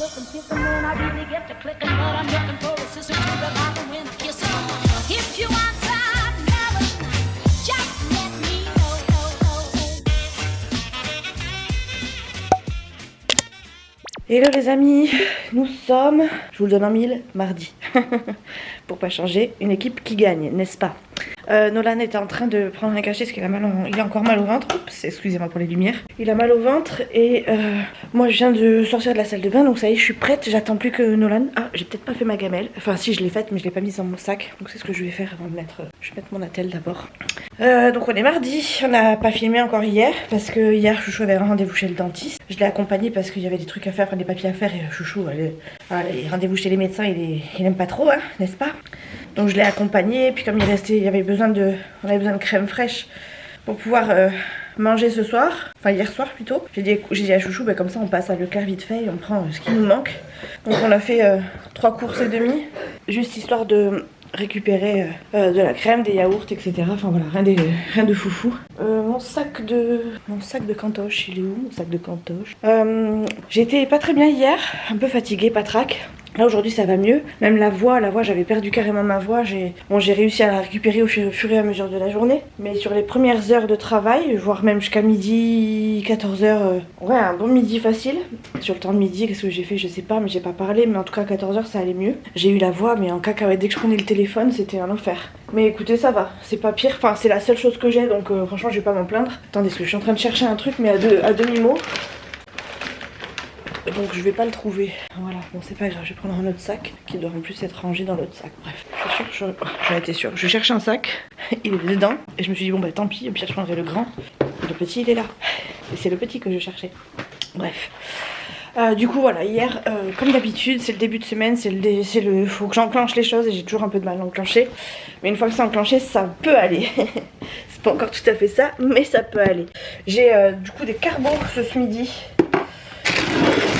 looking, kissing when I really get to clicking, but I'm looking for a sister to the bottom when I kiss her. If you want some melon, just let me know. Hello les amis, nous sommes, je vous le donne en mille, mardi. Pour pas changer, une équipe qui gagne, n'est-ce pas? Nolan était en train de prendre un cachet parce qu'il a il a encore mal au ventre. Oups, excusez-moi pour les lumières. Il a mal au ventre et moi je viens de sortir de la salle de bain, donc ça y est, je suis prête. J'attends plus que Nolan. Ah, j'ai peut-être pas fait ma gamelle. Enfin si, je l'ai faite mais je l'ai pas mise dans mon sac. Donc c'est ce que je vais faire avant de mettre. Je vais mettre mon attel d'abord. Donc on est mardi. On n'a pas filmé encore hier parce que hier Chouchou avait un rendez-vous chez le dentiste. Je l'ai accompagné parce qu'il y avait des trucs à faire, enfin des papiers à faire et Chouchou, les rendez-vous chez les médecins, il aime pas trop, hein, n'est-ce pas? Donc je l'ai accompagné, puis comme on avait besoin de crème fraîche pour pouvoir manger ce soir, enfin hier soir plutôt, j'ai dit à Chouchou, comme ça on passe à Leclerc vite fait et on prend ce qui nous manque. Donc on a fait 3 courses et demie, juste histoire de récupérer de la crème, des yaourts, etc. Enfin voilà, rien de foufou. Mon sac de cantoche, il est où mon sac de cantoche? J'étais pas très bien hier, un peu fatiguée, patraque. Là aujourd'hui ça va mieux, même la voix j'avais perdu carrément ma voix, j'ai réussi à la récupérer au fur et à mesure de la journée. Mais sur les premières heures de travail, voire même jusqu'à midi, 14h, ouais un bon midi facile. Sur le temps de midi, qu'est-ce que j'ai fait je sais pas, mais j'ai pas parlé, mais en tout cas à 14h ça allait mieux. J'ai eu la voix mais en cacahuète, dès que je prenais le téléphone c'était un enfer. Mais écoutez ça va, c'est pas pire, enfin c'est la seule chose que j'ai donc franchement je vais pas m'en plaindre. Attendez, parce que je suis en train de chercher un truc mais à demi-mot. Donc je vais pas le trouver. Voilà, bon c'est pas grave, je vais prendre un autre sac qui doit en plus être rangé dans l'autre sac. Bref, j'en étais sûre. Je cherche un sac, il est dedans. Et je me suis dit bon bah tant pis, au pire je prendrai le grand. Et le petit il est là. Et c'est le petit que je cherchais. Bref. Du coup voilà, hier, comme d'habitude, c'est le début de semaine, faut que j'enclenche les choses et j'ai toujours un peu de mal à enclencher. Mais une fois que c'est enclenché, ça peut aller. C'est pas encore tout à fait ça, mais ça peut aller. J'ai du coup des carbos ce midi.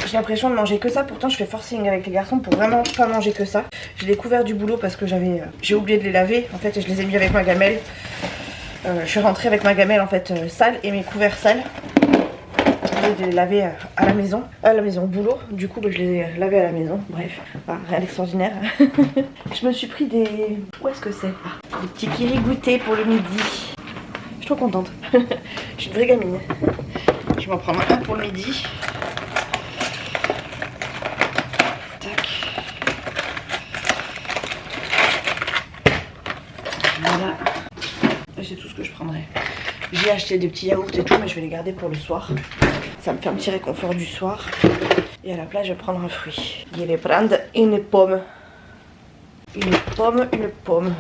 J'ai l'impression de manger que ça, pourtant je fais forcing avec les garçons pour vraiment pas manger que ça. J'ai découvert du boulot parce que j'ai oublié de les laver en fait et je les ai mis avec ma gamelle. Je suis rentrée avec ma gamelle en fait sale et mes couverts sales. Je vais les laver à la maison au boulot, du coup je les ai lavés à la maison, bref, rien d'extraordinaire. Je me suis pris des... où est-ce que c'est? Des petits kiri goûtés pour le midi. Je suis trop contente, je suis une vraie gamine. Je vais m'en prendre un pour le midi. Voilà, c'est tout ce que je prendrai. J'ai acheté des petits yaourts et tout, mais je vais les garder pour le soir. Ça me fait un petit réconfort du soir. Et à la place, je vais prendre un fruit. Je vais prendre une pomme. Une pomme.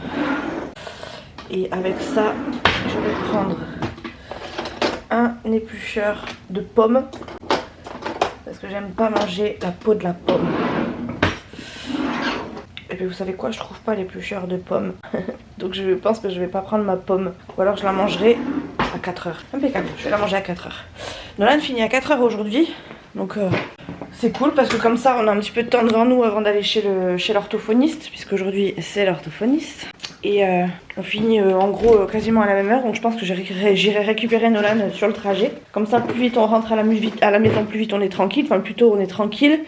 Et avec ça, je vais prendre un éplucheur de pommes. Parce que j'aime pas manger la peau de la pomme. Et puis vous savez quoi, je trouve pas l'éplucheur de pommes. Donc je pense que je vais pas prendre ma pomme. Ou alors je la mangerai à 4h. Impeccable, je vais la manger à 4h. Nolan finit à 4h aujourd'hui. Donc c'est cool parce que comme ça on a un petit peu de temps devant nous avant d'aller chez l'orthophoniste. Puisque aujourd'hui c'est l'orthophoniste. Et on finit en gros quasiment à la même heure. Donc je pense que j'irai récupérer Nolan sur le trajet. Comme ça plus vite on rentre à la maison, plus vite on est tranquille. Enfin plus tôt on est tranquille.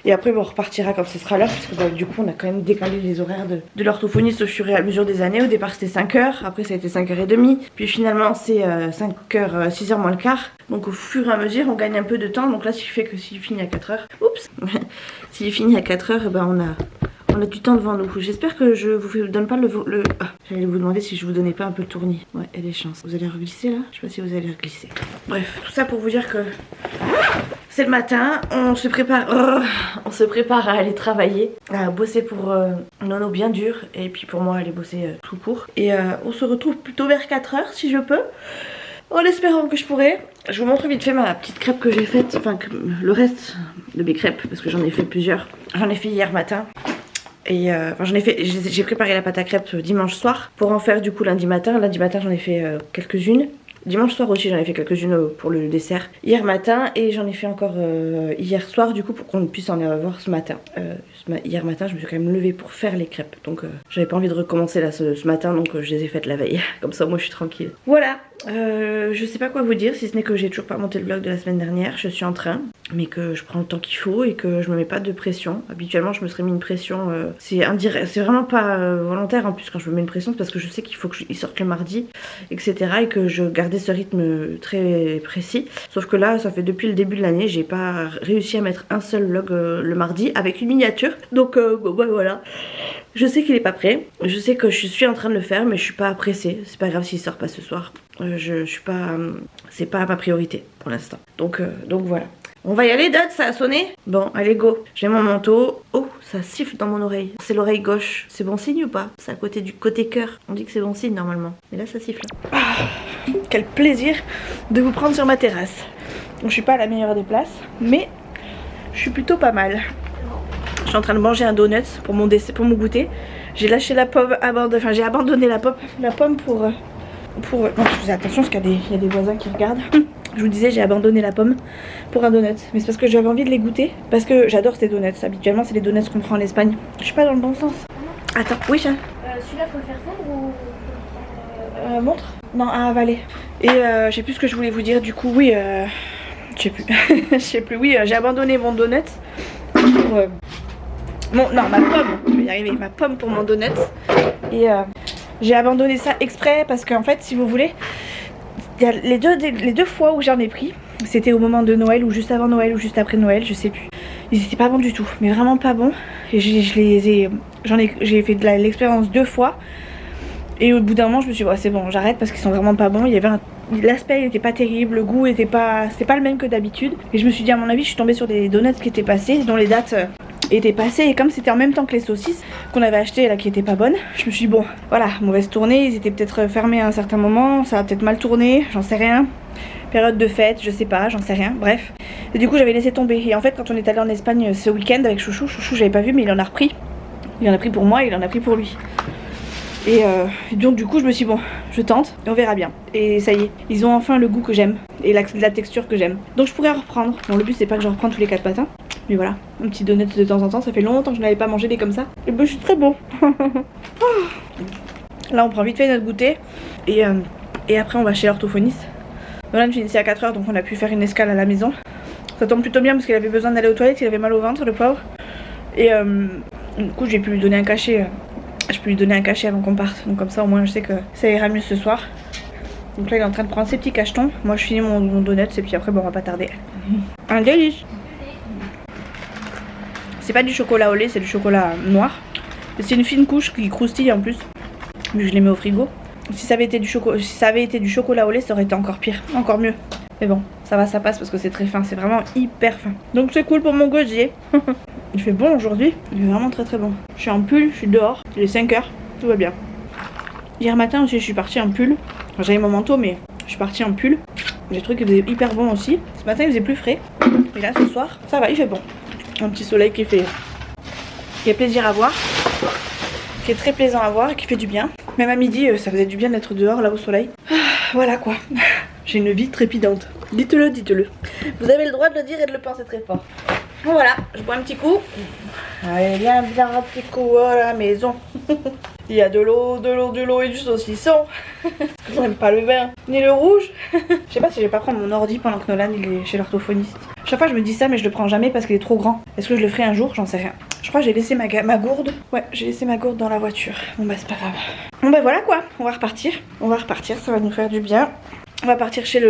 Et après on repartira quand ce sera l'heure. Puisque du coup on a quand même décalé les horaires de l'orthophoniste au fur et à mesure des années. Au départ c'était 5h. Après ça a été 5h30. Puis finalement c'est 5h, 6h moins le quart. Donc au fur et à mesure on gagne un peu de temps. Donc là ce qui fait que s'il finit à 4h. Oups. S'il finit à 4h, on a du temps devant nous. J'espère que je vous donne pas le... Ah, j'allais vous demander si je vous donnais pas un peu de tournis. Ouais, il y a des chances. Vous allez reglisser là? Je sais pas si vous allez reglisser. Bref, tout ça pour vous dire que c'est le matin. On se prépare à aller travailler, à bosser pour Nono bien dur. Et puis pour moi aller bosser tout court. Et on se retrouve plutôt vers 4h si je peux. En espérant que je pourrai. Je vous montre vite fait ma petite crêpe que j'ai faite. Enfin, le reste de mes crêpes. Parce que j'en ai fait plusieurs. J'en ai fait hier matin. Et j'ai préparé la pâte à crêpes dimanche soir pour en faire du coup lundi matin. Lundi matin j'en ai fait quelques-unes. Dimanche soir aussi j'en ai fait quelques-unes pour le dessert hier matin. Et j'en ai fait encore hier soir du coup pour qu'on puisse en avoir ce matin. Hier matin je me suis quand même levée pour faire les crêpes. Donc j'avais pas envie de recommencer là ce matin, donc je les ai faites la veille. Comme ça moi je suis tranquille. Voilà, Je sais pas quoi vous dire si ce n'est que j'ai toujours pas monté le vlog de la semaine dernière. Je suis en train, mais que je prends le temps qu'il faut et que je me mets pas de pression. Habituellement je me serais mis une pression, c'est indirect, c'est vraiment pas volontaire en plus quand je me mets une pression, c'est parce que je sais qu'il faut qu'il sorte le mardi, etc. et que je gardais ce rythme très précis. Sauf que là ça fait depuis le début de l'année, j'ai pas réussi à mettre un seul vlog le mardi avec une miniature. Donc bon, bah, voilà. Je sais qu'il est pas prêt, je sais que je suis en train de le faire, mais je suis pas pressée. C'est pas grave s'il sort pas ce soir. Je suis pas, c'est pas ma priorité pour l'instant. Donc voilà. On va y aller, Dad, ça a sonné? Bon, allez, go. J'ai mon manteau. Oh, ça siffle dans mon oreille. C'est l'oreille gauche. C'est bon signe ou pas? C'est à côté du côté cœur. On dit que c'est bon signe normalement. Mais là, ça siffle. Ah, quel plaisir de vous prendre sur ma terrasse. Je suis pas à la meilleure des places, mais je suis plutôt pas mal. Je suis en train de manger un donut pour mon goûter. J'ai lâché la pomme, enfin j'ai abandonné la pomme pour non, je faisais attention parce qu'il y a des voisins qui regardent. Je vous disais, j'ai abandonné la pomme pour un donut. Mais c'est parce que j'avais envie de les goûter. Parce que j'adore ces donuts. Habituellement, c'est les donuts qu'on prend en Espagne. Je suis pas dans le bon sens. Attends, oui, chat. Celui-là, faut le faire fondre ou... Montre. Non, à avaler. Et je sais plus ce que je voulais vous dire. Du coup, oui, je sais plus. Je sais plus. Oui, j'ai abandonné mon donut pour... non, ma pomme. Je vais y arriver. Ma pomme pour mon donut. Et j'ai abandonné ça exprès parce qu'en fait, si vous voulez... Il y a les deux fois où j'en ai pris, c'était au moment de Noël ou juste avant Noël ou juste après Noël, je sais plus. Ils étaient pas bons du tout, mais vraiment pas bons. Et j'ai fait l'expérience 2 fois. Et au bout d'un moment, je me suis dit, oh, c'est bon, j'arrête parce qu'ils sont vraiment pas bons. L'aspect était pas terrible, le goût était pas, c'était pas le même que d'habitude. Et je me suis dit, à mon avis, je suis tombée sur des donuts qui étaient passés, dont les dates étaient passées. Et comme c'était en même temps que les saucisses qu'on avait achetées là qui étaient pas bonnes, je me suis dit, bon, voilà, mauvaise tournée. Ils étaient peut-être fermés à un certain moment, ça a peut-être mal tourné, j'en sais rien. Période de fête, je sais pas, j'en sais rien, bref. Et du coup, j'avais laissé tomber. Et en fait, quand on est allé en Espagne ce week-end avec Chouchou, j'avais pas vu, mais il en a repris. Il en a pris pour moi, il en a pris pour lui. Et donc du coup je me suis dit bon, je tente et on verra bien. Et ça y est, ils ont enfin le goût que j'aime et la texture que j'aime. Donc je pourrais en reprendre. Non, le but c'est pas que j'en reprenne tous les 4 matins. Mais voilà, un petit donut de temps en temps, ça fait longtemps que je n'avais pas mangé des comme ça. Et ben je suis très bon. Là on prend vite fait notre goûter. Et après on va chez l'orthophoniste. Nolan finissait à 4h donc on a pu faire une escale à la maison. Ça tombe plutôt bien parce qu'il avait besoin d'aller aux toilettes, il avait mal au ventre le pauvre. Et du coup j'ai pu lui donner un cachet. Je peux lui donner un cachet avant qu'on parte. Donc comme ça au moins je sais que ça ira mieux ce soir. Donc là il est en train de prendre ses petits cachetons. Moi je finis mon donut et puis après bon on va pas tarder. Un délice. C'est pas du chocolat au lait, c'est du chocolat noir. C'est une fine couche qui croustille en plus. Vu que je les mets au frigo. Si ça avait été du chocolat au lait ça aurait été encore pire, encore mieux. Mais bon, ça va, ça passe parce que c'est très fin, c'est vraiment hyper fin. Donc c'est cool pour mon gosier. Il fait bon aujourd'hui, il est vraiment très très bon. Je suis en pull, je suis dehors, il est 5h, tout va bien. Hier matin aussi je suis partie en pull. Enfin, j'avais mon manteau mais je suis partie en pull. J'ai trouvé qu'il faisait hyper bon aussi. Ce matin il faisait plus frais. Mais là ce soir, ça va, il fait bon. Un petit soleil qui est plaisir à voir. Qui est très plaisant à voir et qui fait du bien. Même à midi ça faisait du bien d'être dehors là au soleil. Voilà quoi. J'ai une vie trépidante. Dites-le, dites-le. Vous avez le droit de le dire et de le penser très fort. Bon voilà, je bois un petit coup. Allez, viens un petit coup à la maison. Il y a de l'eau et du saucisson. J'aime pas le vin, ni le rouge. Je sais pas si je vais pas prendre mon ordi pendant que Nolan il est chez l'orthophoniste. Chaque fois je me dis ça mais je le prends jamais parce qu'il est trop grand. Est-ce que je le ferai un jour? J'en sais rien. Je crois que j'ai laissé ma gourde. Ouais, j'ai laissé ma gourde dans la voiture. Bon bah c'est pas grave. Bon bah voilà quoi, on va repartir. Ça va nous faire du bien. On va partir chez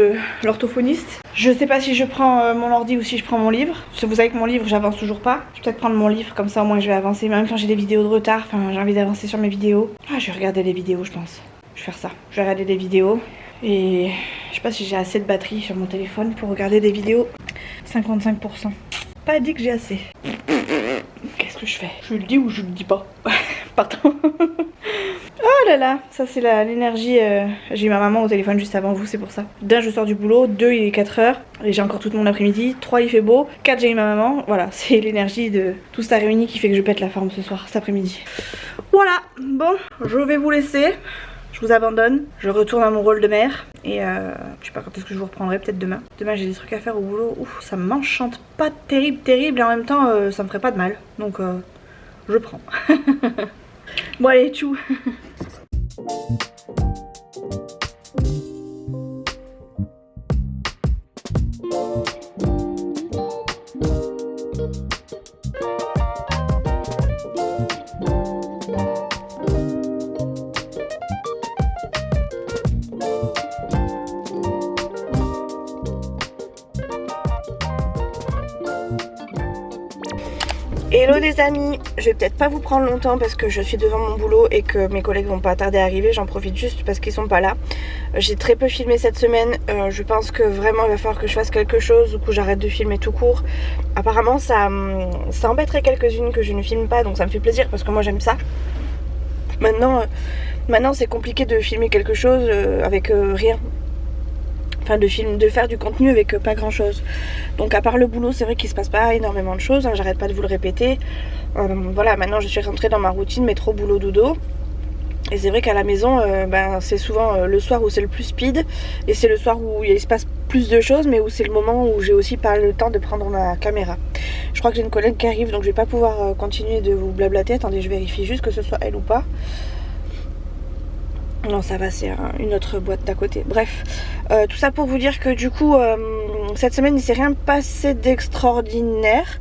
l'orthophoniste. Je sais pas si je prends mon ordi ou si je prends mon livre. Parce que vous savez que mon livre, j'avance toujours pas. Je vais peut-être prendre mon livre, comme ça au moins je vais avancer. Même quand j'ai des vidéos de retard, enfin j'ai envie d'avancer sur mes vidéos. Ah, je vais regarder les vidéos, je pense. Je vais faire ça. Je vais regarder des vidéos. Et je sais pas si j'ai assez de batterie sur mon téléphone pour regarder des vidéos. 55%. Pas dit que j'ai assez. Qu'est-ce que je fais? Je le dis ou je le dis pas? Pardon. Oh là là, ça c'est l'énergie. J'ai eu ma maman au téléphone juste avant vous, c'est pour ça. D'un, je sors du boulot. 2, il est 4h et j'ai encore tout mon après-midi. 3, il fait beau. 4, j'ai eu ma maman. Voilà, c'est l'énergie de tout ça réuni qui fait que je pète la forme ce soir, cet après-midi. Voilà, bon, je vais vous laisser. Je vous abandonne. Je retourne à mon rôle de mère. Et je sais pas quand est-ce que je vous reprendrai, peut-être demain. Demain j'ai des trucs à faire au boulot. Ouf, ça m'enchante pas terrible et en même temps ça me ferait pas de mal. Donc je prends. Bon allez, tchou. Hello les amis, je vais peut-être pas vous prendre longtemps parce que je suis devant mon boulot et que mes collègues vont pas tarder à arriver. J'en profite juste parce qu'ils sont pas là. J'ai très peu filmé cette semaine. Je pense que vraiment il va falloir que je fasse quelque chose. Du coup j'arrête de filmer tout court. Apparemment ça embêterait quelques-unes que je ne filme pas, donc ça me fait plaisir parce que moi j'aime ça. Maintenant c'est compliqué de filmer quelque chose avec rien. Enfin de faire du contenu avec pas grand chose. Donc à part le boulot, c'est vrai qu'il se passe pas énormément de choses, hein, j'arrête pas de vous le répéter. Voilà, maintenant je suis rentrée dans ma routine métro boulot dodo. Et c'est vrai qu'à la maison, c'est souvent le soir où c'est le plus speed. Et c'est le soir où il se passe plus de choses, mais où c'est le moment où j'ai aussi pas le temps de prendre ma caméra. Je crois que j'ai une collègue qui arrive, donc je vais pas pouvoir continuer de vous blablater. Attendez, je vérifie juste que ce soit elle ou pas. Non, ça va, c'est une autre boîte d'à côté. Bref, tout ça pour vous dire que du coup, cette semaine, il s'est rien passé d'extraordinaire.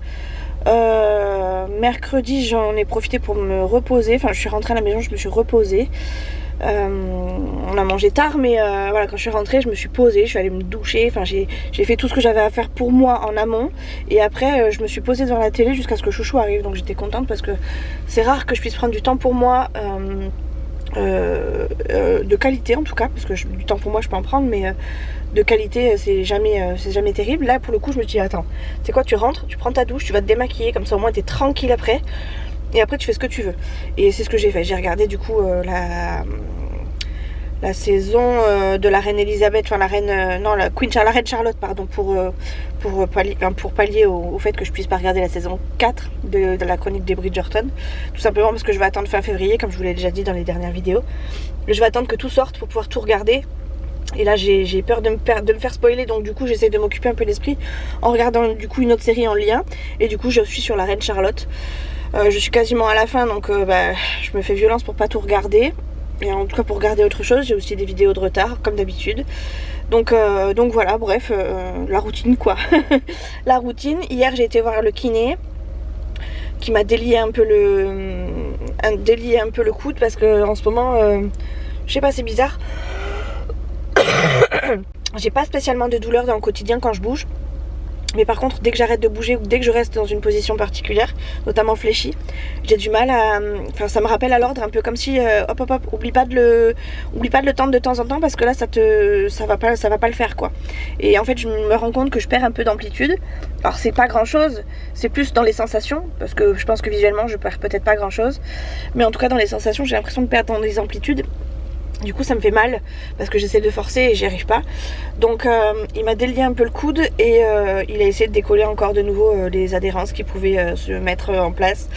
Mercredi, j'en ai profité pour me reposer. Enfin, je suis rentrée à la maison, je me suis reposée. On a mangé tard, mais voilà, quand je suis rentrée, je me suis posée, je suis allée me doucher. Enfin, j'ai fait tout ce que j'avais à faire pour moi en amont. Et après, je me suis posée devant la télé jusqu'à ce que Chouchou arrive. Donc j'étais contente parce que c'est rare que je puisse prendre du temps pour moi. De qualité en tout cas, parce que du temps pour moi je peux en prendre, mais de qualité c'est jamais terrible. Là pour le coup je me dis attends, c'est quoi, tu rentres, tu prends ta douche, tu vas te démaquiller, comme ça au moins t'es tranquille après, et après tu fais ce que tu veux. Et c'est ce que j'ai fait, j'ai regardé du coup la saison de la reine Elisabeth, enfin la reine la reine Charlotte pardon, pour pallier au fait que je puisse pas regarder la saison 4 de la chronique des Bridgerton, tout simplement parce que je vais attendre fin février, comme je vous l'ai déjà dit dans les dernières vidéos. Je vais attendre que tout sorte pour pouvoir tout regarder. Et là j'ai peur de me faire spoiler, donc du coup j'essaie de m'occuper un peu l'esprit en regardant du coup une autre série en lien. Et du coup je suis sur la reine Charlotte. Je suis quasiment à la fin, donc je me fais violence pour pas tout regarder. Et en tout cas pour regarder autre chose, j'ai aussi des vidéos de retard comme d'habitude. Donc voilà, bref, la routine quoi. La routine. Hier j'ai été voir le kiné qui m'a délié un peu le coude parce que en ce moment, je sais pas, c'est bizarre. J'ai pas spécialement de douleur dans le quotidien quand je bouge. Mais par contre, dès que j'arrête de bouger ou dès que je reste dans une position particulière, notamment fléchie, j'ai du mal à... Enfin, ça me rappelle à l'ordre, un peu comme si... hop, oublie pas de le tendre de temps en temps parce que là, ça va pas le faire, quoi. Et en fait, je me rends compte que je perds un peu d'amplitude. Alors, c'est pas grand-chose, c'est plus dans les sensations, parce que je pense que visuellement, je perds peut-être pas grand-chose. Mais en tout cas, dans les sensations, j'ai l'impression de perdre dans les amplitudes. Du coup ça me fait mal parce que j'essaie de forcer et j'y arrive pas. Donc il m'a délié un peu le coude et il a essayé de décoller encore de nouveau les adhérences qui pouvaient se mettre en place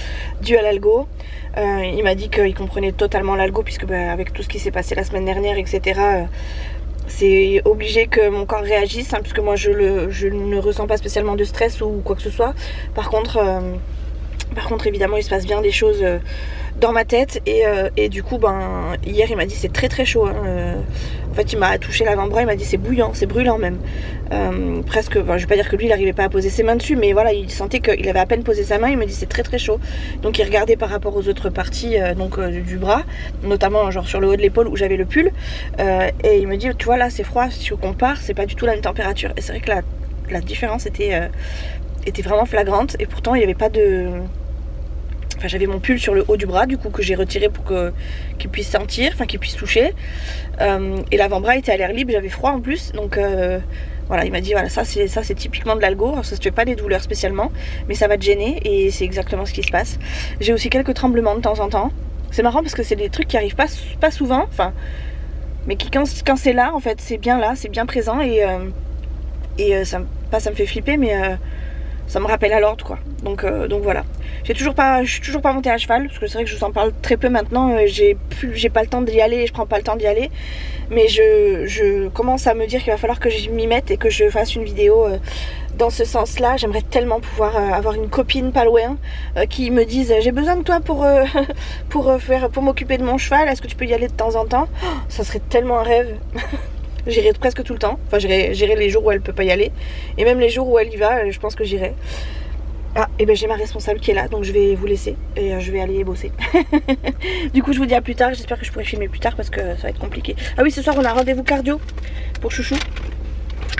dû à l'algo. Il m'a dit qu'il comprenait totalement l'algo puisque avec tout ce qui s'est passé la semaine dernière, etc. C'est obligé que mon corps réagisse, hein, puisque moi je ne ressens pas spécialement de stress ou quoi que ce soit. Par contre évidemment il se passe bien des choses dans ma tête et du coup hier il m'a dit c'est très très chaud, hein. En fait il m'a touché l'avant-bras, il m'a dit c'est bouillant, c'est brûlant même, presque, je vais pas dire que lui il arrivait pas à poser ses mains dessus, mais voilà, il sentait qu'il avait à peine posé sa main. Il me dit c'est très très chaud, donc il regardait par rapport aux autres parties du bras, notamment genre sur le haut de l'épaule où j'avais le pull, et il me dit tu vois là c'est froid, si tu compares c'est pas du tout la même température. Et c'est vrai que la différence était vraiment flagrante, et pourtant il n'y avait pas de... Enfin, j'avais mon pull sur le haut du bras du coup que j'ai retiré pour qu'il puisse sentir, enfin qu'il puisse toucher, et l'avant-bras était à l'air libre, j'avais froid en plus, donc voilà, il m'a dit voilà, ça c'est typiquement de l'algo. Alors ça se fait pas des douleurs spécialement, mais ça va te gêner, et c'est exactement ce qui se passe. J'ai aussi quelques tremblements de temps en temps. C'est marrant parce que c'est des trucs qui arrivent pas souvent, enfin, mais qui quand c'est là en fait, c'est bien là, c'est bien présent, et ça me fait flipper, mais ça me rappelle à l'ordre quoi. Donc voilà. Je suis toujours pas montée à cheval parce que c'est vrai que je vous en parle très peu maintenant. J'ai pas le temps d'y aller, je prends pas le temps d'y aller. Mais je commence à me dire qu'il va falloir que je m'y mette et que je fasse une vidéo dans ce sens-là. J'aimerais tellement pouvoir avoir une copine pas loin qui me dise j'ai besoin de toi pour m'occuper de mon cheval. Est-ce que tu peux y aller de temps en temps? Ça serait tellement un rêve. J'irai presque tout le temps. Enfin, j'irai les jours où elle peut pas y aller. Et même les jours où elle y va, je pense que j'irai. Ah, et ben j'ai ma responsable qui est là, donc je vais vous laisser et je vais aller bosser. Du coup, je vous dis à plus tard. J'espère que je pourrai filmer plus tard parce que ça va être compliqué. Ah oui, ce soir, on a un rendez-vous cardio pour Chouchou.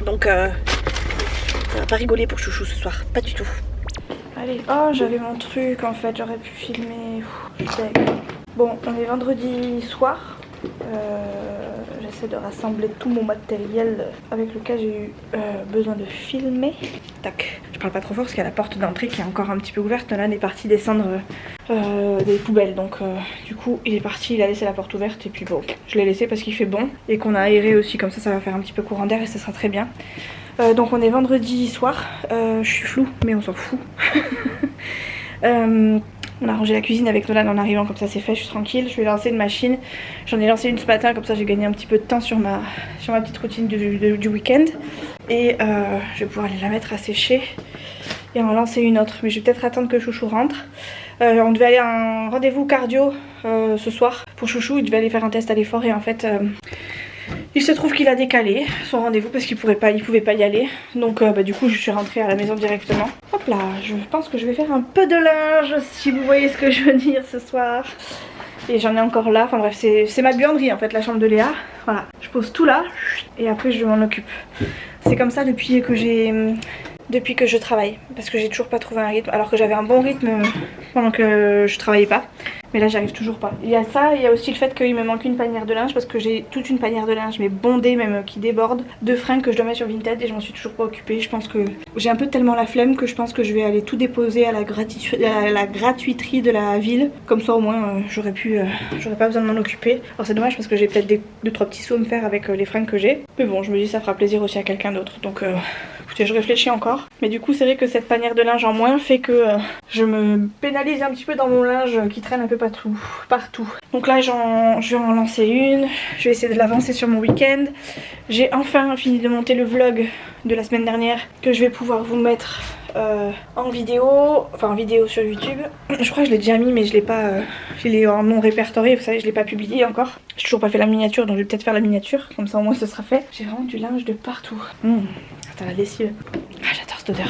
Donc, ça va pas rigoler pour Chouchou ce soir. Pas du tout. Allez, oh j'avais mon truc en fait, j'aurais pu filmer. Je sais. Bon, on est vendredi soir. J'essaie de rassembler tout mon matériel avec lequel j'ai eu besoin de filmer. Tac. Je parle pas trop fort parce qu'il y a la porte d'entrée qui est encore un petit peu ouverte. Nolan est parti descendre des poubelles. Donc du coup il est parti, il a laissé la porte ouverte. Et puis bon, je l'ai laissé parce qu'il fait bon. Et qu'on a aéré aussi, comme ça va faire un petit peu courant d'air et ça sera très bien. Donc on est vendredi soir. Je suis floue mais on s'en fout. On a rangé la cuisine avec Nolan en arrivant, comme ça c'est fait, je suis tranquille. Je vais lancer une machine. J'en ai lancé une ce matin, comme ça j'ai gagné un petit peu de temps sur ma petite routine du week-end. Et je vais pouvoir aller la mettre à sécher et en lancer une autre. Mais je vais peut-être attendre que Chouchou rentre. On devait aller à un rendez-vous cardio ce soir pour Chouchou. Il devait aller faire un test à l'effort et en fait... il se trouve qu'il a décalé son rendez-vous parce qu'il pouvait pas y aller. Donc du coup je suis rentrée à la maison directement. Hop là, je pense que je vais faire un peu de linge si vous voyez ce que je veux dire ce soir. Et j'en ai encore là, enfin bref c'est ma buanderie en fait, la chambre de Léa. Voilà, je pose tout là et après je m'en occupe. C'est comme ça depuis que je travaille. Parce que j'ai toujours pas trouvé un rythme. Alors que j'avais un bon rythme pendant que je travaillais pas. Mais là j'arrive toujours pas. Il y a ça, il y a aussi le fait qu'il me manque une panière de linge. Parce que j'ai toute une panière de linge mais bondée même qui déborde. De fringues que je dois mettre sur Vinted et je m'en suis toujours pas occupée. Je pense que j'ai un peu tellement la flemme que je pense que je vais aller tout déposer à la gratuiterie de la ville. Comme ça au moins j'aurais pas besoin de m'en occuper. Alors c'est dommage parce que j'ai peut-être 2-3 petits sauts à me faire avec les fringues que j'ai. Mais bon je me dis ça fera plaisir aussi à quelqu'un d'autre. Donc écoutez, je réfléchis encore. Mais du coup c'est vrai que cette panière de linge en moins fait que je me pénalise un petit peu dans mon linge qui traîne un peu partout. Donc là je vais en lancer une. Je vais essayer de l'avancer sur mon week-end. J'ai enfin fini de monter le vlog de la semaine dernière que je vais pouvoir vous mettre en vidéo, enfin en vidéo sur YouTube. Je crois que je l'ai déjà mis mais je l'ai pas, je l'ai en non répertorié, vous savez, je l'ai pas publié encore. J'ai toujours pas fait la miniature donc je vais peut-être faire la miniature, comme ça au moins ce sera fait. J'ai vraiment du linge de partout. Attends, la lessive. Ah, j'adore cette odeur.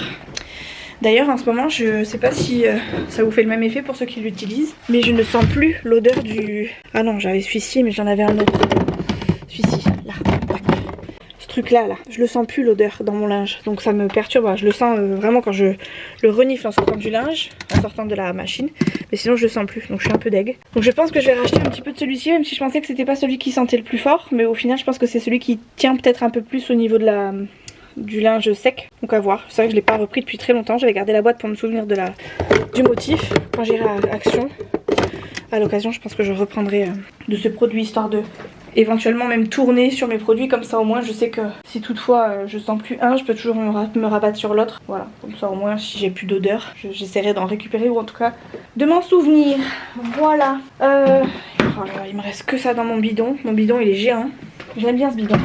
D'ailleurs en ce moment je sais pas si ça vous fait le même effet pour ceux qui l'utilisent, mais je ne sens plus l'odeur du... Ah non, j'avais celui-ci mais j'en avais un autre. Celui-ci, là, tac. Ce truc là, je le sens plus l'odeur dans mon linge, donc ça me perturbe. Je le sens vraiment quand je le renifle en sortant du linge, en sortant de la machine, mais sinon je le sens plus, donc je suis un peu deg. Donc je pense que je vais racheter un petit peu de celui-ci, même si je pensais que c'était pas celui qui sentait le plus fort, mais au final je pense que c'est celui qui tient peut-être un peu plus au niveau de du linge sec, donc à voir. C'est vrai que je l'ai pas repris depuis très longtemps, j'avais gardé la boîte pour me souvenir du motif quand j'irai à Action. À l'occasion je pense que je reprendrai de ce produit histoire de éventuellement même tourner sur mes produits, comme ça au moins je sais que si toutefois je sens plus un, je peux toujours me rabattre sur l'autre. Voilà, comme ça au moins si j'ai plus d'odeur j'essaierai d'en récupérer ou en tout cas de m'en souvenir. Voilà. Oh là là, il me reste que ça dans mon bidon. Mon bidon il est géant, j'aime bien ce bidon.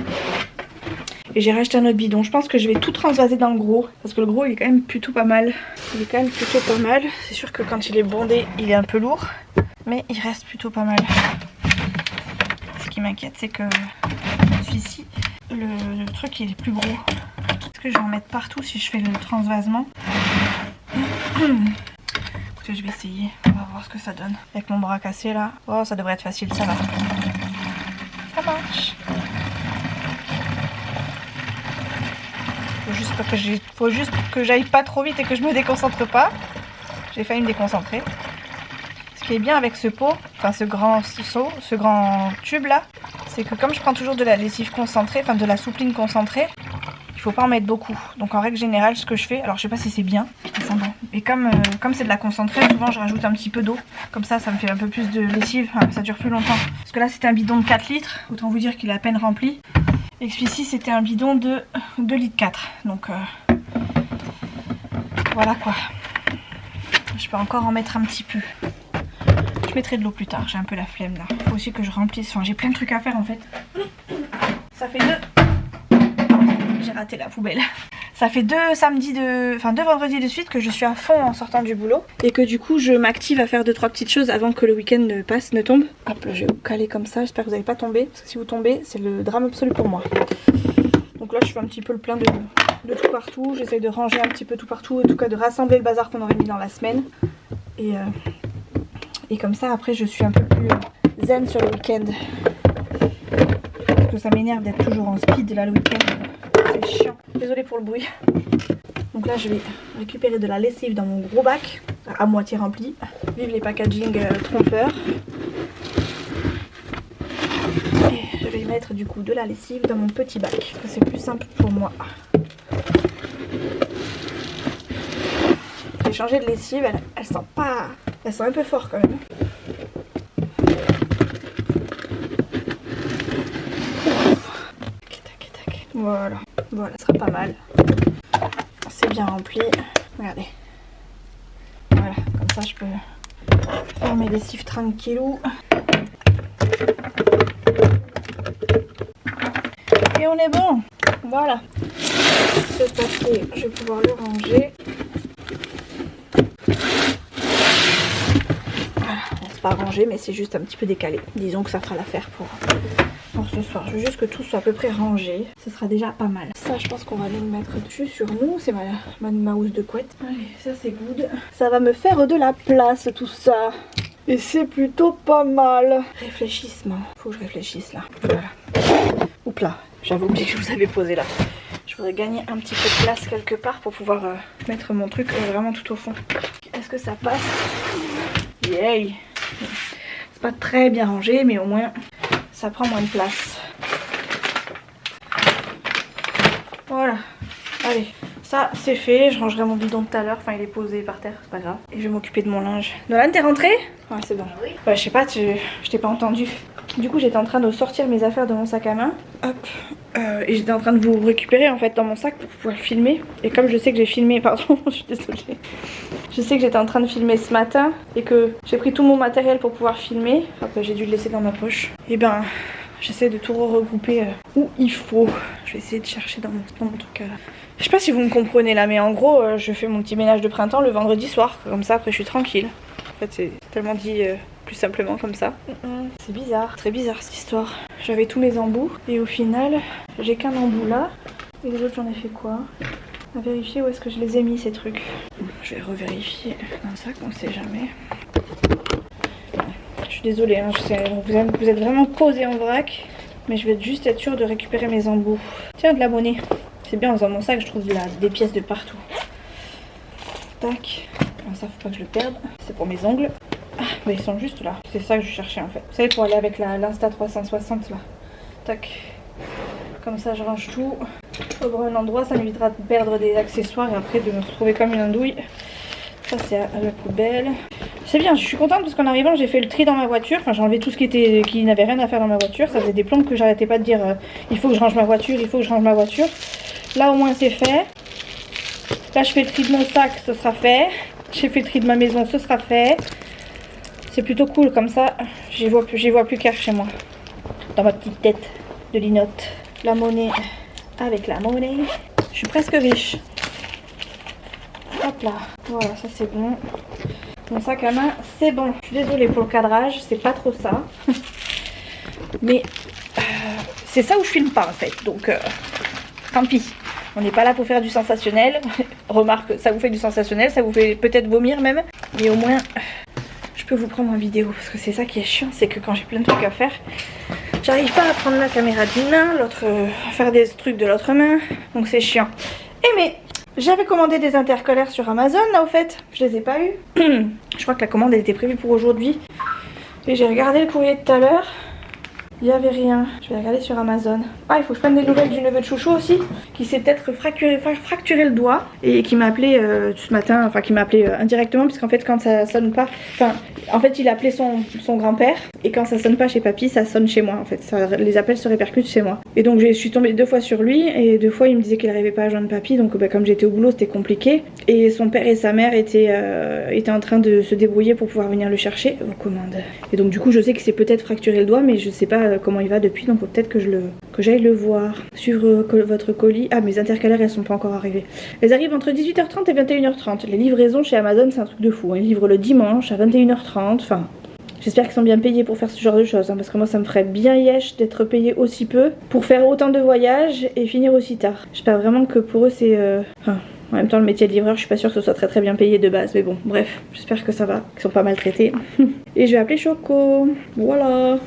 Et j'ai racheté un autre bidon. Je pense que je vais tout transvaser dans le gros. Parce que le gros il est quand même plutôt pas mal. C'est sûr que quand il est bondé il est un peu lourd. Mais il reste plutôt pas mal. Ce qui m'inquiète c'est que celui-ci, le truc il est plus gros. Est-ce que je vais en mettre partout si je fais le transvasement? Écoutez, je vais essayer. On va voir ce que ça donne. Avec mon bras cassé là. Oh, ça devrait être facile, ça va. Ça marche. Faut juste que j'aille pas trop vite et que je me déconcentre pas. J'ai failli me déconcentrer. Ce qui est bien avec ce pot, enfin ce grand seau, ce grand tube là, c'est que comme je prends toujours de la lessive concentrée, enfin de la soupline concentrée, il faut pas en mettre beaucoup. Donc en règle générale ce que je fais, alors je sais pas si c'est bien, ça sent bon. Et comme c'est de la concentrée, souvent je rajoute un petit peu d'eau. Comme ça me fait un peu plus de lessive, enfin, ça dure plus longtemps. Parce que là c'était un bidon de 4 litres, autant vous dire qu'il est à peine rempli. Et celui-ci c'était un bidon de 2 litres 4. Donc voilà quoi. Je peux encore en mettre un petit peu. Je mettrai de l'eau plus tard, j'ai un peu la flemme là. Faut aussi que je remplisse, enfin j'ai plein de trucs à faire en fait. Ça fait j'ai raté la poubelle. Ça fait deux vendredis de suite que je suis à fond en sortant du boulot. Et que du coup je m'active à faire 2-3 petites choses avant que le week-end ne tombe. Hop, je vais vous caler comme ça, j'espère que vous n'allez pas tomber. Parce que si vous tombez, c'est le drame absolu pour moi. Donc là je fais un petit peu le plein de tout partout. J'essaye de ranger un petit peu tout partout. En tout cas de rassembler le bazar qu'on aurait mis dans la semaine. Et comme ça après je suis un peu plus zen sur le week-end. Parce que ça m'énerve d'être toujours en speed là le week-end. C'est chiant. Désolée pour le bruit. Donc là je vais récupérer de la lessive dans mon gros bac, à moitié rempli. Vive les packaging trompeurs. Et je vais mettre du coup de la lessive dans mon petit bac. C'est plus simple pour moi. J'ai changé de lessive, elle sent pas... Elle sent un peu fort quand même. Voilà, voilà, ça sera pas mal. C'est bien rempli. Regardez. Voilà, comme ça je peux faire mes lessives tranquillou. Et on est bon. Voilà. Ce papier, je vais pouvoir le ranger. Voilà, c'est pas rangé, mais c'est juste un petit peu décalé. Disons que ça fera l'affaire pour ce soir. Je veux juste que tout soit à peu près rangé. Ce sera déjà pas mal. Ça, je pense qu'on va aller le mettre dessus sur nous. C'est ma housse de couette. Allez, ça c'est good. Ça va me faire de la place tout ça. Et c'est plutôt pas mal. Réfléchissement. Faut que je réfléchisse là. Voilà. Oups là. J'avais oublié que je vous avais posé là. Je voudrais gagner un petit peu de place quelque part pour pouvoir mettre mon truc vraiment tout au fond. Est-ce que ça passe? Yay! C'est pas très bien rangé, mais au moins ça prend moins de place. Voilà. Allez, ça c'est fait. Je rangerai mon bidon de tout à l'heure. Enfin, il est posé par terre, c'est pas grave. Et je vais m'occuper de mon linge. Nolan, t'es rentrée? Ouais, c'est bon. Oui. Ouais, je sais pas, je t'ai pas entendu. Du coup, j'étais en train de sortir mes affaires de mon sac à main. Hop. Et j'étais en train de vous récupérer en fait dans mon sac pour pouvoir filmer. Et comme je sais que j'ai filmé, pardon, je suis désolée. Je sais que j'étais en train de filmer ce matin et que j'ai pris tout mon matériel pour pouvoir filmer. Hop, j'ai dû le laisser dans ma poche. Et ben, j'essaie de tout regrouper où il faut. Je vais essayer de chercher dans mon truc. Je sais pas si vous me comprenez là, mais en gros, je fais mon petit ménage de printemps le vendredi soir. Comme ça, après, je suis tranquille. En fait, c'est tellement dit plus simplement comme ça. C'est bizarre, très bizarre cette histoire. J'avais tous mes embouts et au final, j'ai qu'un embout là. Et les autres, j'en ai fait quoi? À vérifier où est-ce que je les ai mis ces trucs. Je vais revérifier dans le sac, on sait jamais. Je suis désolée, hein, vous êtes vraiment posé en vrac. Mais je vais juste être sûre de récupérer mes embouts. Tiens, de la monnaie. C'est bien, dans mon sac, je trouve des pièces de partout. Tac. Alors ça, faut pas que je le perde. C'est pour mes ongles. Ah, mais ils sont juste là. C'est ça que je cherchais en fait. Vous savez, pour aller avec l'Insta 360 là. Tac. Comme ça, je range tout au bon endroit. Ça m'évitera de perdre des accessoires et après de me retrouver comme une andouille. Ça, c'est à la poubelle. C'est bien, je suis contente parce qu'en arrivant, j'ai fait le tri dans ma voiture. Enfin, j'ai enlevé tout ce qui n'avait rien à faire dans ma voiture. Ça faisait des plombes que j'arrêtais pas de dire il faut que je range ma voiture, il faut que je range ma voiture. Là, au moins, c'est fait. Là, je fais le tri de mon sac, ce sera fait. J'ai fait le tri de ma maison, ce sera fait. C'est plutôt cool, comme ça, j'y vois plus clair chez moi. Dans ma petite tête de linotte. La monnaie avec la monnaie. Je suis presque riche. Hop là, voilà, ça c'est bon. Mon sac à main, c'est bon. Je suis désolée pour le cadrage, c'est pas trop ça. Mais c'est ça où je filme pas en fait, donc tant pis. On n'est pas là pour faire du sensationnel. Remarque, ça vous fait du sensationnel, ça vous fait peut-être vomir même. Mais au moins, je peux vous prendre en vidéo. Parce que c'est ça qui est chiant, c'est que quand j'ai plein de trucs à faire, j'arrive pas à prendre la caméra d'une main, l'autre à faire des trucs de l'autre main. Donc c'est chiant. Et mais j'avais commandé des intercalaires sur Amazon là au fait. Je les ai pas eu. Je crois que la commande elle était prévue pour aujourd'hui. Et j'ai regardé le courrier de tout à l'heure. Il n'y avait rien. Je vais regarder sur Amazon. Ah, il faut que je prenne des nouvelles du neveu de Chouchou aussi, qui s'est peut-être fracturé le doigt et qui m'a appelé ce matin, enfin qui m'a appelé indirectement, puisqu'en fait quand ça sonne pas, enfin en fait il a appelé son grand-père et quand ça sonne pas chez papy, ça sonne chez moi en fait. Les appels se répercutent chez moi. Et donc je suis tombée 2 fois sur lui et 2 fois il me disait qu'il n'arrivait pas à joindre papy, donc comme j'étais au boulot c'était compliqué. Et son père et sa mère étaient en train de se débrouiller pour pouvoir venir le chercher aux commandes. Et donc du coup je sais qu'il s'est peut-être fracturé le doigt, mais je sais pas comment il va depuis, donc faut peut-être que j'aille le voir. Suivre votre colis. Ah, mes intercalaires elles sont pas encore arrivées. Elles arrivent entre 18h30 et 21h30. Les livraisons chez Amazon c'est un truc de fou. Ils livrent le dimanche à 21h30. Enfin, j'espère qu'ils sont bien payés pour faire ce genre de choses, hein, parce que moi ça me ferait bien yesh d'être payé aussi peu pour faire autant de voyages et finir aussi tard. J'espère vraiment que pour eux c'est... En même temps, le métier de livreur, je suis pas sûre que ce soit très très bien payé de base. Mais bon, bref, j'espère que ça va, qu'ils sont pas maltraités. Et je vais appeler Choco. Voilà.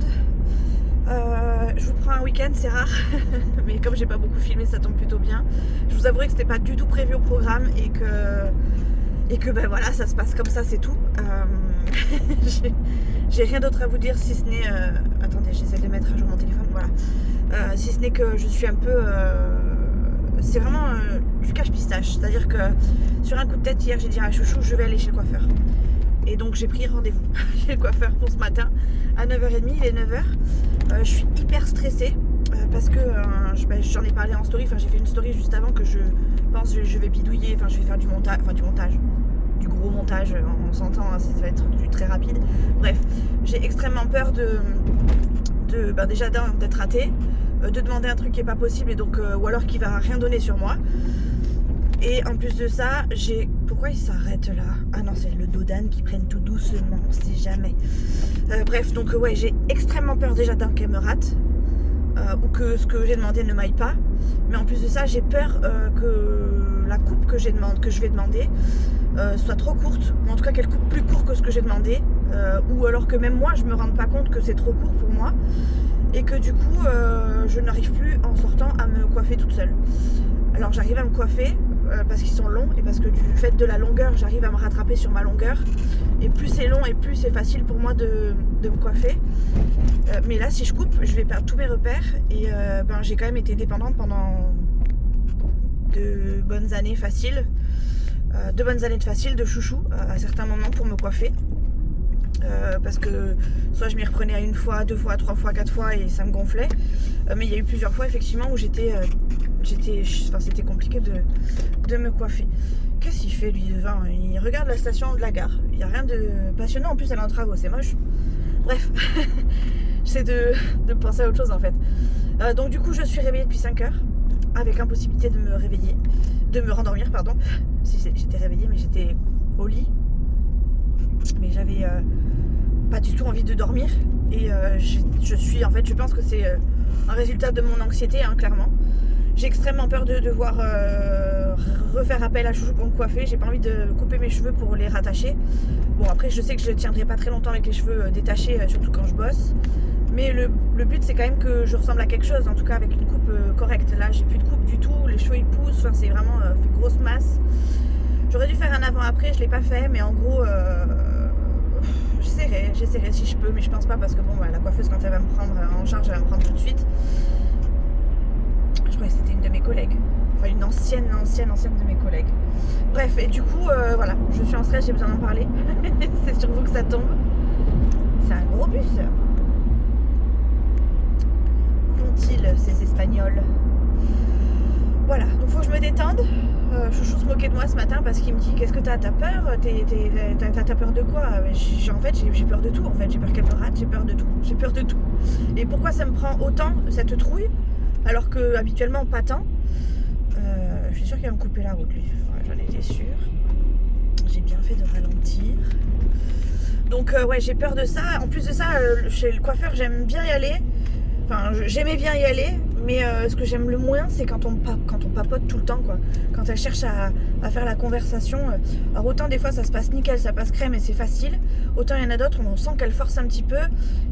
détendre. Je vous prends un week-end, c'est rare, mais comme j'ai pas beaucoup filmé, ça tombe plutôt bien. Je vous avouerai que c'était pas du tout prévu au programme et que ben voilà, ça se passe comme ça, c'est tout. J'ai rien d'autre à vous dire si ce n'est... attendez, j'essaie de mettre à jour mon téléphone, voilà. Si ce n'est que je suis un peu... c'est vraiment du cache-pistache, c'est-à-dire que sur un coup de tête, hier, j'ai dit à Chouchou, je vais aller chez le coiffeur. Et donc j'ai pris rendez-vous chez le coiffeur pour ce matin à 9h30, il est 9h. Je suis hyper stressée parce que j'en ai parlé en story, j'ai fait une story juste avant que je pense que je vais bidouiller, je vais faire du montage, du gros montage, on s'entend, hein, ça va être du très rapide. Bref, j'ai extrêmement peur déjà d'être ratée, de demander un truc qui est pas possible et donc ou alors qui va rien donner sur moi. Et en plus de ça, pourquoi il s'arrête là? Ah non, c'est le dos d'âne qui prenne tout doucement, on sait jamais. Bref, donc ouais, j'ai extrêmement peur déjà qu'elle me rate. Ou que ce que j'ai demandé ne m'aille pas. Mais en plus de ça, j'ai peur que la coupe que je vais demander soit trop courte. Ou en tout cas qu'elle coupe plus court que ce que j'ai demandé. Ou alors que même moi, je me rende pas compte que c'est trop court pour moi. Et que du coup, je n'arrive plus en sortant à me coiffer toute seule. Alors j'arrive à me coiffer parce qu'ils sont longs et parce que du fait de la longueur, j'arrive à me rattraper sur ma longueur. Et plus c'est long et plus c'est facile pour moi de me coiffer. Mais là, si je coupe, je vais perdre tous mes repères. Et j'ai quand même été dépendante pendant de bonnes années faciles. 2 bonnes années de chouchou à certains moments pour me coiffer. Parce que soit je m'y reprenais à 1 fois, 2 fois, 3 fois, 4 fois et ça me gonflait. Mais il y a eu plusieurs fois effectivement où c'était compliqué de me coiffer. Qu'est-ce qu'il fait lui devant? Il regarde la station de la gare. Il n'y a rien de passionnant, en plus elle est en travaux, c'est moche. Bref, j'essaie de penser à autre chose en fait. Donc du coup je suis réveillée depuis 5 heures avec impossibilité de me rendormir pardon. Si j'étais réveillée mais j'étais au lit. Mais j'avais pas du tout envie de dormir et je pense que c'est un résultat de mon anxiété hein, clairement. J'ai extrêmement peur de devoir refaire appel à Chouchou pour me coiffer. J'ai pas envie de couper mes cheveux pour les rattacher. Bon après je sais que je tiendrai pas très longtemps avec les cheveux détachés, surtout quand je bosse. Mais le but c'est quand même que je ressemble à quelque chose, en tout cas avec une coupe correcte. Là j'ai plus de coupe du tout, les cheveux ils poussent, c'est vraiment fait grosse masse. J'aurais dû faire un avant-après, je l'ai pas fait, mais en gros j'essaierai si je peux, mais je pense pas parce que bon la coiffeuse quand elle va me prendre en charge, elle va me prendre tout de suite. Je crois que c'était une de mes collègues, enfin une ancienne de mes collègues. Bref, et du coup voilà, je suis en stress, j'ai besoin d'en parler. C'est sur vous que ça tombe. C'est un gros bus. Où vont-ils ces Espagnols? Voilà, donc faut que je me détende. Chouchou se moquait de moi ce matin parce qu'il me dit qu'est-ce que t'as peur? T'as peur de quoi? En fait j'ai peur de tout en fait, j'ai peur qu'elle me rate, j'ai peur de tout. Et pourquoi ça me prend autant cette trouille alors que habituellement pas tant? Je suis sûre qu'il va me couper la route lui, ouais, j'en étais sûre. J'ai bien fait de ralentir. Donc ouais j'ai peur de ça. En plus de ça, chez le coiffeur j'aime bien y aller. Enfin, j'aimais bien y aller, mais ce que j'aime le moins, c'est quand on papote tout le temps, quoi. Quand elle cherche à faire la conversation. Alors autant des fois ça se passe nickel, ça passe crème et c'est facile. Autant il y en a d'autres, on sent qu'elle force un petit peu.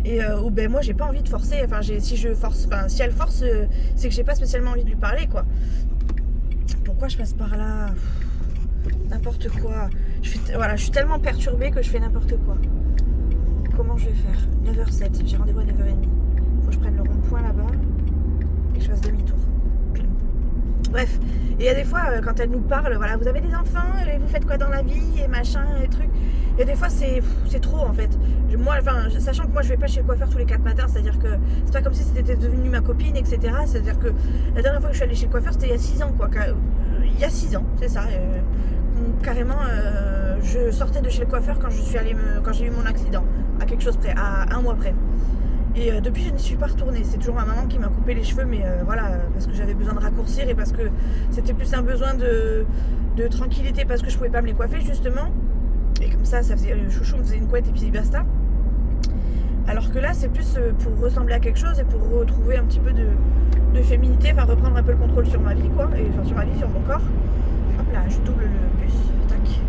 Et moi j'ai pas envie de forcer. Enfin, si elle force, c'est que j'ai pas spécialement envie de lui parler, quoi. Pourquoi je passe par là? N'importe quoi. Je suis tellement perturbée que je fais n'importe quoi. Comment je vais faire? 9h07, j'ai rendez-vous à 9h30. Faut que je prenne le rond-point là-bas et que je fasse demi-tour. Bref, et il y a des fois quand elle nous parle, voilà, vous avez des enfants, et vous faites quoi dans la vie et machin et trucs. Et des fois c'est trop en fait. Moi, sachant que moi je vais pas chez le coiffeur tous les 4 matins, c'est-à-dire que c'est pas comme si c'était devenu ma copine, etc. C'est-à-dire que la dernière fois que je suis allée chez le coiffeur, c'était il y a 6 ans quoi. Il y a 6 ans, c'est ça. Carrément, je sortais de chez le coiffeur quand j'ai eu mon accident, à quelque chose près, à 1 mois près. Et depuis je n'y suis pas retournée. C'est toujours ma maman qui m'a coupé les cheveux, mais voilà, parce que j'avais besoin de raccourcir et parce que c'était plus un besoin de tranquillité parce que je pouvais pas me les coiffer justement. Et comme ça faisait, Chouchou me faisait une couette et puis basta. Alors que là c'est plus pour ressembler à quelque chose et pour retrouver un petit peu de féminité, enfin reprendre un peu le contrôle sur ma vie quoi, et enfin sur ma vie, sur mon corps. Hop là, je double le bus, tac.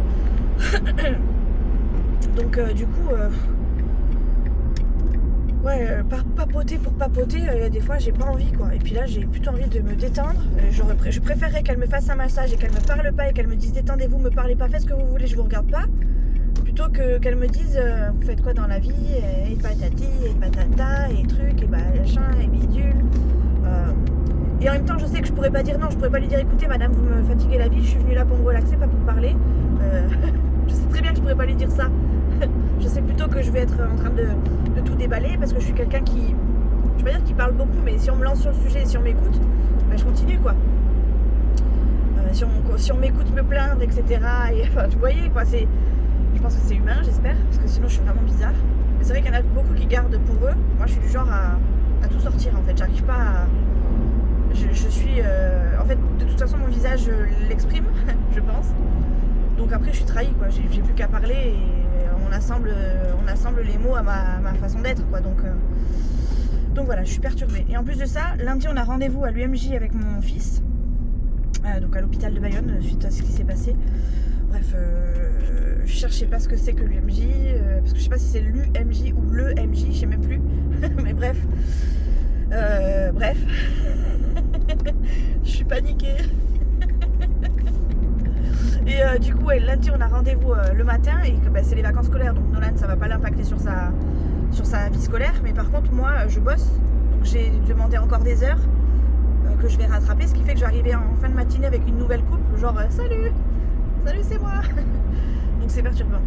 Donc du coup papoter pour papoter, des fois j'ai pas envie quoi. Et puis là j'ai plutôt envie de me détendre. Je préférerais qu'elle me fasse un massage et qu'elle me parle pas et qu'elle me dise détendez-vous, me parlez pas, faites ce que vous voulez, je vous regarde pas. Plutôt qu'elle me dise vous faites quoi dans la vie, et patati, et patata, et truc, et machin, et bidule. Et en même temps je sais que je pourrais pas dire non, je pourrais pas lui dire écoutez madame vous me fatiguez la vie, je suis venue là pour me relaxer, pas pour parler. Je sais très bien que je pourrais pas lui dire ça. Je sais plutôt que je vais être en train de tout déballer parce que je suis quelqu'un qui, je vais pas dire qu'il parle beaucoup, mais si on me lance sur le sujet et si on m'écoute, je continue quoi. Si on m'écoute me plaindre, etc. Et, enfin, vous voyez quoi, je pense que c'est humain, j'espère, parce que sinon je suis vraiment bizarre. Mais c'est vrai qu'il y en a beaucoup qui gardent pour eux. Moi je suis du genre à tout sortir en fait, j'arrive pas à... Je suis... en fait, de toute façon mon visage l'exprime, je pense. Donc après je suis trahie quoi, j'ai plus qu'à parler et on assemble les mots à ma façon d'être quoi. Donc voilà, je suis perturbée. Et en plus de ça, lundi on a rendez-vous à l'UMJ avec mon fils, donc à l'hôpital de Bayonne suite à ce qui s'est passé. Bref, je cherchais pas ce que c'est que l'UMJ, parce que je sais pas si c'est l'UMJ ou le MJ, je sais même plus. Mais bref. Je suis paniquée. Et du coup, lundi, on a rendez-vous le matin et c'est les vacances scolaires. Donc Nolan, ça va pas l'impacter sur sa vie scolaire. Mais par contre, moi, je bosse. Donc j'ai demandé encore des heures que je vais rattraper. Ce qui fait que je vais arriver en fin de matinée avec une nouvelle coupe. Genre, salut, c'est moi. Donc c'est perturbant.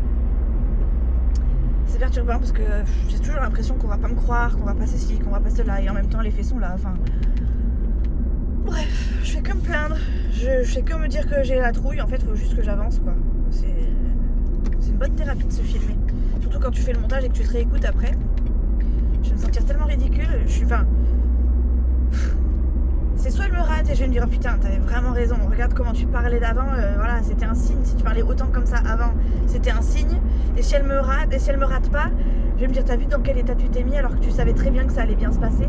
C'est perturbant parce que j'ai toujours l'impression qu'on va pas me croire, qu'on va passer ci, qu'on va passer là. Et en même temps, les faits sont là. Enfin... Bref, je fais que me plaindre, je fais que me dire que j'ai la trouille, en fait il faut juste que j'avance quoi. C'est une bonne thérapie de se filmer. Surtout quand tu fais le montage et que tu te réécoutes après. Je vais me sentir tellement ridicule, c'est soit elle me rate et je vais me dire oh putain t'avais vraiment raison, regarde comment tu parlais d'avant, voilà c'était un signe, si tu parlais autant comme ça avant c'était un signe. Et si elle me rate, et si elle me rate pas, je vais me dire t'as vu dans quel état tu t'es mis alors que tu savais très bien que ça allait bien se passer.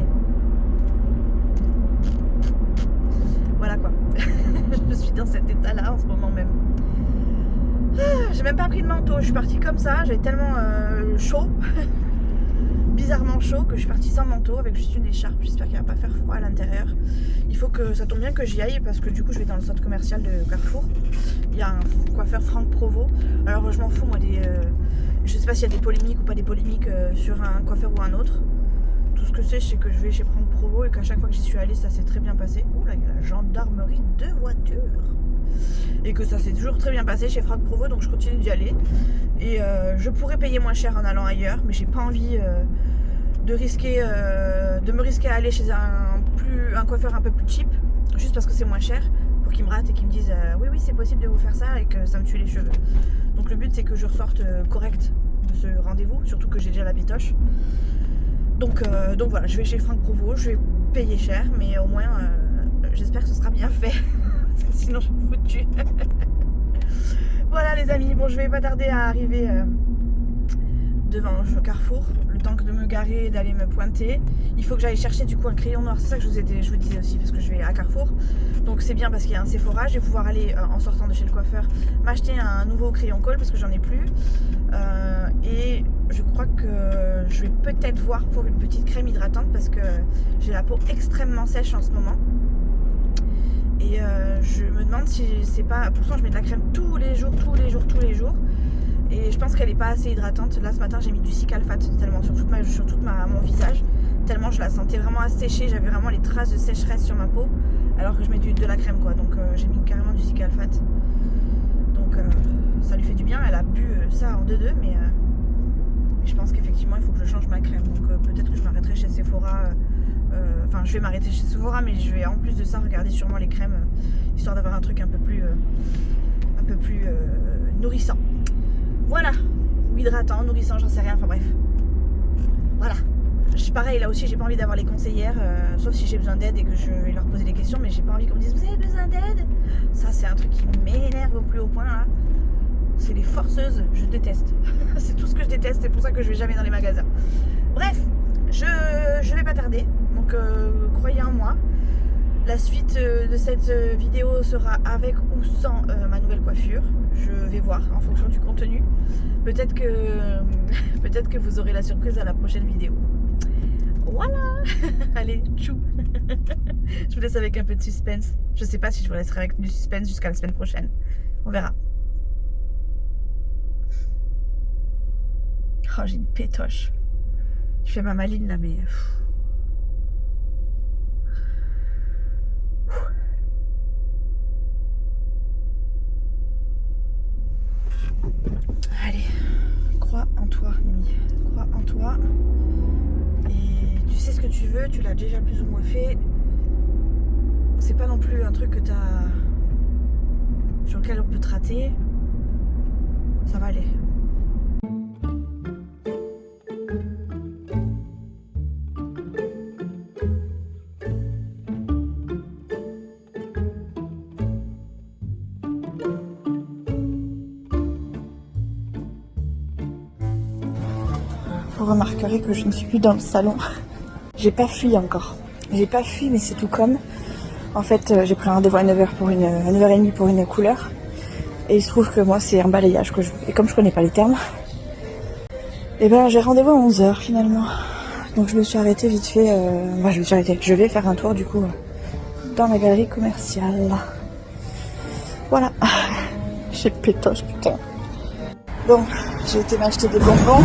Voilà quoi, je suis dans cet état-là en ce moment même. J'ai même pas pris de manteau, je suis partie comme ça, j'avais tellement chaud, bizarrement chaud, que je suis partie sans manteau avec juste une écharpe. J'espère qu'il va pas faire froid à l'intérieur. Il faut que ça tombe bien que j'y aille parce que du coup je vais dans le centre commercial de Carrefour. Il y a un coiffeur Franck Provo. Alors je m'en fous moi je sais pas s'il y a des polémiques ou pas des polémiques sur un coiffeur ou un autre. Tout ce que c'est que je vais chez Franck Provo et qu'à chaque fois que j'y suis allée ça s'est très bien passé. Ouh là il y a la gendarmerie de voiture. Et que ça s'est toujours très bien passé chez Franck Provo, donc je continue d'y aller. Et je pourrais payer moins cher en allant ailleurs, mais j'ai pas envie de me risquer à aller chez un coiffeur un peu plus cheap, juste parce que c'est moins cher, pour qu'il me rate et qu'il me dise oui c'est possible de vous faire ça et que ça me tue les cheveux. Donc le but c'est que je ressorte correct de ce rendez-vous, surtout que j'ai déjà la pétoche. Donc voilà, je vais chez Franck Provo, je vais payer cher, mais au moins j'espère que ce sera bien fait. Parce que sinon je suis foutue. Voilà les amis, bon je vais pas tarder à arriver devant le Carrefour, le temps que de me garer et d'aller me pointer. Il faut que j'aille chercher du coup un crayon noir, c'est ça que je vous disais aussi, parce que je vais à Carrefour. Donc c'est bien parce qu'il y a un Sephora, je vais pouvoir aller en sortant de chez le coiffeur m'acheter un nouveau crayon colle parce que j'en ai plus. Et je crois que je vais peut-être voir pour une petite crème hydratante parce que j'ai la peau extrêmement sèche en ce moment. Et je me demande si c'est pas... Pourtant je mets de la crème tous les jours. Et je pense qu'elle est pas assez hydratante. Là ce matin j'ai mis du Cicalfate tellement sur tout mon visage. Tellement je la sentais vraiment asséchée. J'avais vraiment les traces de sécheresse sur ma peau. Alors que je mets de la crème quoi. Donc j'ai mis carrément du Cicalfate. Donc ça lui fait du bien. Elle a bu ça en 2-2. Mais je pense qu'effectivement il faut que je change ma crème. Donc peut-être que je m'arrêterai chez Sephora. Enfin je vais m'arrêter chez Sephora, mais je vais en plus de ça regarder sûrement les crèmes, histoire d'avoir un truc un peu plus nourrissant. Voilà, ou hydratant, nourrissant, j'en sais rien, enfin bref. Voilà. Pareil là aussi j'ai pas envie d'avoir les conseillères, sauf si j'ai besoin d'aide et que je vais leur poser des questions, mais j'ai pas envie qu'on me dise vous avez besoin d'aide. Ça c'est un truc qui m'énerve au plus haut point là. C'est les forceuses, je déteste. C'est tout ce que je déteste, c'est pour ça que je vais jamais dans les magasins. Bref, je vais pas tarder, donc croyez en moi. La suite de cette vidéo sera avec ou sans ma nouvelle coiffure. Je vais voir en fonction du contenu. Peut-être que vous aurez la surprise à la prochaine vidéo. Voilà. Allez, tchou. Je vous laisse avec un peu de suspense. Je sais pas si je vous laisserai avec du suspense jusqu'à la semaine prochaine. On verra. Oh, j'ai une pétoche. Je fais ma maline là, mais... Allez, crois en toi, Mimi. Crois en toi. Et tu sais ce que tu veux, tu l'as déjà plus ou moins fait. C'est pas non plus un truc que t'as... sur lequel on peut te rater. Ça va aller. Vous remarquerez que je ne suis plus dans le salon. J'ai pas fui encore. J'ai pas fui, mais c'est tout comme. En fait, j'ai pris un rendez-vous à 9h pour à 9h30 pour une couleur. Et il se trouve que moi, c'est un balayage que je veux. Et comme je connais pas les termes, et ben j'ai rendez-vous à 11h finalement. Donc je me suis arrêtée vite fait. Je me suis arrêtée. Je vais faire un tour du coup dans la galerie commerciale. Voilà. J'ai le pétoche, putain. Donc, j'ai été m'acheter des bonbons.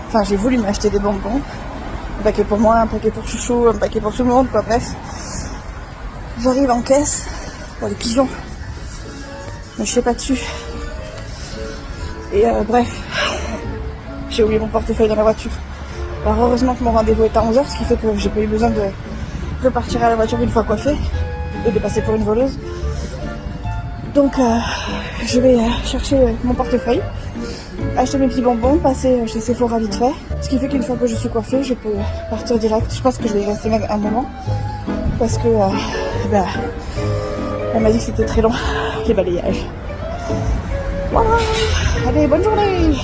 Enfin, j'ai voulu m'acheter des bonbons. Un paquet pour moi, un paquet pour Chouchou, un paquet pour tout le monde, quoi, bref. J'arrive en caisse. Oh, les pigeons. Mais je sais pas dessus. Et bref. J'ai oublié mon portefeuille dans la voiture. Alors, heureusement que mon rendez-vous est à 11h, ce qui fait que j'ai pas eu besoin de repartir à la voiture une fois coiffée. Et de passer pour une voleuse. Donc, je vais chercher mon portefeuille. Acheter mes petits bonbons, passer chez Sephora vite fait. Ce qui fait qu'une fois que je suis coiffée, je peux partir direct. Je pense que je vais y rester même un moment. Parce que, elle m'a dit que c'était très long, les balayages. Voilà. Allez, bonne journée.